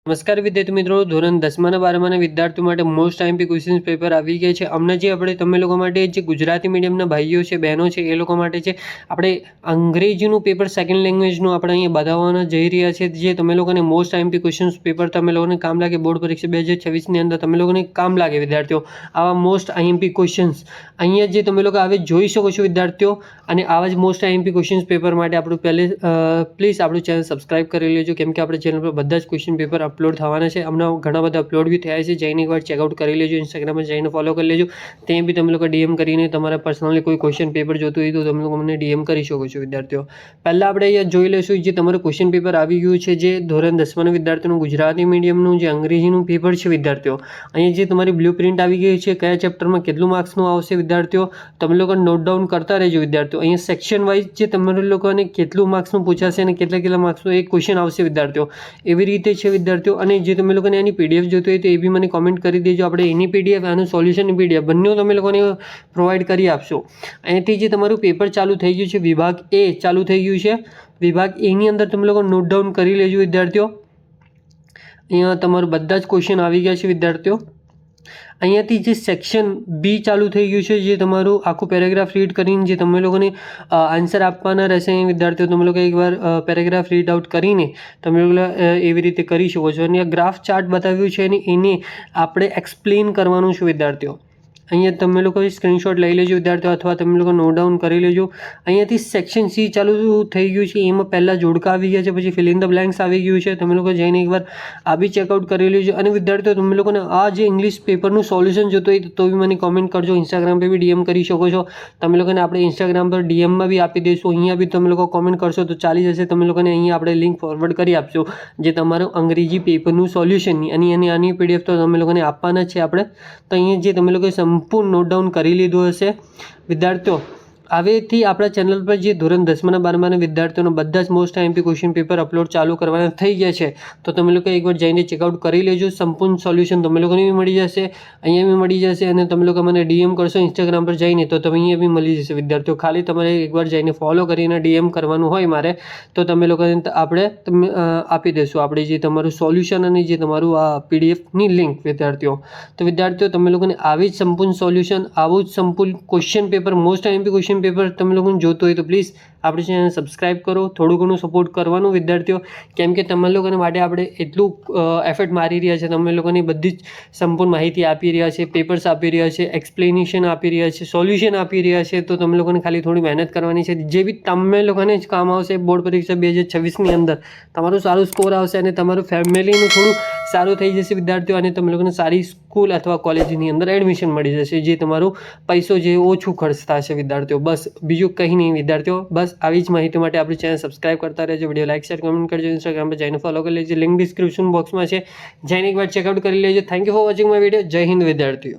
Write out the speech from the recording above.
નમસ્કાર વિદ્યાર્થી મિત્રો, ધોરણ 10 અને 12 વિદ્યાર્થીઓ માટે મોસ્ટ આઈએમપી ક્વેશ્ચન પેપર આવી ગયા છે. હમણાં જે આપણે તમે લોકો માટે જે ગુજરાતી મીડિયમના ભાઈઓ છે, બહેનો છે, એ લોકો માટે છે આપણે અંગ્રેજીનું પેપર સેકન્ડ લેંગ્વેજનું આપણે અહીંયા બતાવવાના જઈ રહ્યા છે. જે તમે લોકોને મોસ્ટ આઈએમપી ક્વેશ્ચન પેપર તમે લોકોને કામ લાગે. બોર્ડ પરીક્ષા 2026ની અંદર તમે લોકોને કામ લાગે વિદ્યાર્થીઓ. આવા મોસ્ટ આઈએમપી ક્વેશ્ચન્સ અહીંયા જે તમે લોકો આવે જોઈ શકો છો વિદ્યાર્થીઓ. અને આવા જ મોસ્ટ આઈએમપી ક્વેશ્ચન પેપર માટે આપણું પ્લીઝ આપણું ચેનલ સબસ્ક્રાઇબ કરી લેજો, કેમ કે આપણે ચેનલ પર બધા જ ક્વેશ્ચન પેપર અપલોડ થવાના છે. હમણાં ઘણા બધા અપલોડ બી થયા છે, જઈને એકવાર ચેકઆઉટ કરી લેજો. ઇન્સ્ટાગ્રામમાં જઈને ફોલો કરી લેજો. ત્યાં બી તમે લોકો ડીએમ કરીને તમારા પર્સનલી કોઈ ક્વેશ્ચન પેપર જોતું હોય તો તમે લોકો મને ડીએમ કરી શકો છો વિદ્યાર્થીઓ. પહેલાં આપણે અહીંયા જોઈ લઈશું જે તમારું ક્વેશ્ચન પેપર આવી ગયું છે, જે ધોરણ 10 વિદ્યાર્થીઓનું ગુજરાતી મીડિયમનું જે અંગ્રેજીનું પેપર છે વિદ્યાર્થીઓ. અહીંયા જે તમારી બ્લુ પ્રિન્ટ આવી ગઈ છે, કયા ચેપ્ટરમાં કેટલું માર્ક્સનું આવશે વિદ્યાર્થીઓ તમે લોકો નોટ ડાઉન કરતા રહેજો વિદ્યાર્થીઓ. અહીંયા સેક્શન વાઇઝ જે તમારા લોકોને કેટલું માર્ક્સનું પૂછાશે અને કેટલા માર્ક્સનું એક ક્વેશ્ચન આવશે વિદ્યાર્થીઓ, એવી રીતે છે વિદ્યાર્થીઓ. અને જે તમે લોકોને એની પીડીએફ જોતી હોય તો એ બી મને કોમેન્ટ કરી દેજો. આપણે એની પીડીએફ અને સોલ્યુશનની પીડીએફ બંને તમે લોકોને પ્રોવાઈડ કરી આપશો. અહીંથી જે તમારું પેપર ચાલુ થઈ ગયું છે, વિભાગ એ ચાલુ થઈ ગયું છે. વિભાગ એની અંદર તમે લોકો નોટ ડાઉન કરી લેજો વિદ્યાર્થીઓ. અહીંયા તમારું બધા જ ક્વેશ્ચન આવી ગયા છે વિદ્યાર્થીઓ. અહીંયાથી જે સેક્શન બી ચાલુ થઈ ગયું છે, જે તમારું આખું પેરેગ્રાફ રીડ કરીને જે તમે લોકોને આન્સર આપવાના રહેશે વિદ્યાર્થીઓ. તમે લોકો એકવાર પેરેગ્રાફ રીડ આઉટ કરીને તમે લોકો એવી રીતે કરી શકો છો. અને આ ગ્રાફ ચાર્ટ બતાવ્યું છે અને એને આપણે એક્સપ્લેન કરવાનું છે વિદ્યાર્થીઓ. અહીંયા તમે લોકો સ્ક્રીનશોટ લઈ લેજો વિદ્યાર્થીઓ, અથવા તમે લોકો નોટ ડાઉન કરી લેજો. અહીંયાથી સેક્શન સી ચાલુ થઈ ગયું છે. એમાં પહેલાં જોડકા આવી ગયા છે, પછી ફિલ ઇન ધ બ્લેન્ક્સ આવી ગયું છે. તમે લોકો જઈને એકવાર આ બી ચેકઆઉટ કરી લેજો. અને વિદ્યાર્થીઓ તમે લોકોને આ જે ઇંગ્લિશ પેપરનું સોલ્યુશન જોતું હોય તો બી મને કોમેન્ટ કરજો. ઇન્સ્ટાગ્રામ પર બી ડીએમ કરી શકો છો. તમે લોકોને આપણે ઇન્સ્ટાગ્રામ પર ડીએમમાં બી આપી દઈશું. અહીંયા બી તમે લોકો કોમેન્ટ કરશો તો ચાલી જશે. તમે લોકોને અહીંયા આપણે લિંક ફોરવર્ડ કરી આપશો જે તમારું અંગ્રેજી પેપરનું સોલ્યુશનની અને આની પીડીએફ તો તમે લોકોને આપવાના છે આપણે. તો અહીંયા જે તમે લોકો સંપૂર્ણ નોટ ડાઉન કરી લીધું હશે વિદ્યાર્થીઓ. હવેથી આપણા ચેનલ પર જે ધોરણ 10 અને 12 વિદ્યાર્થીઓનો બધા જ most IMP question paper upload ચાલુ કરવાના થઈ ગયા છે. તો તમે લોકો એકવાર જઈને ચેકઆઉટ કરી લેજો. સંપૂર્ણ સોલ્યુશન તમે લોકોને બી મળી જશે, અહીંયા બી મળી જશે. અને તમે લોકો મને ડીએમ કરશો ઇન્સ્ટાગ્રામ પર જઈને તો તમે અહીંયા બી મળી જશે વિદ્યાર્થીઓ. ખાલી તમારે એકવાર જઈને ફોલો કરીને ડીએમ કરવાનું હોય મારે, તો તમે લોકોને આપણે આપી દઈશું આપણે જે તમારું સોલ્યુશન અને જે તમારું આ પીડીએફની લિંક વિદ્યાર્થીઓ. તો વિદ્યાર્થીઓ તમે લોકોને આવી જ સંપૂર્ણ સોલ્યુશન, આવું જ સંપૂર્ણ question paper, most IMP question paper તમે લોકોને જોતું હોય તો પ્લીઝ આપણી ચેનલ સબસ્ક્રાઇબ કરો. થોડું ઘણું સપોર્ટ કરવાનું વિદ્યાર્થીઓ, કેમ કે તમે લોકોને માટે આપણે એટલું એફર્ટ મારી રહ્યા છે. તમે લોકોની બધી જ સંપૂર્ણ માહિતી આપી રહ્યા છે, પેપર્સ આપી રહ્યા છે, એક્સપ્લેનેશન આપી રહ્યા છે, સોલ્યુશન આપી રહ્યા છે. તો તમે લોકોને ખાલી થોડી મહેનત કરવાની છે, જે બી તમે લોકોને જ કામ આવશે. બોર્ડ પરીક્ષા 2026ની અંદર તમારું સારું સ્કોર આવશે અને તમારું ફેમિલીનું થોડું સારું થઈ જશે વિદ્યાર્થીઓ. અને તમે લોકોને સારી સ્કૂલ અથવા કોલેજની અંદર એડમિશન મળી જશે, જે તમારું પૈસો જે ઓછું ખર્ચ થશે વિદ્યાર્થીઓ. બસ બીજું કંઈ નહીં વિદ્યાર્થીઓ. બસ આવી જ માહિતી માટે આપણી ચેનલ સબસ્ક્રાઇબ કરતા રહેજો. વિડીયો લાઈક, શેર, કમેન્ટ કરજો. ઇન્સ્ટાગ્રામ પર જઈને ફોલો કરી લેજો. લિંક ડિસ્ક્રિપ્શન બોક્સમાં છે, જઈને એકવાર ચેકઆઉટ કરી લેજો. Thank you for watching my video. જય હિન્દ વિદ્યાર્થીઓ.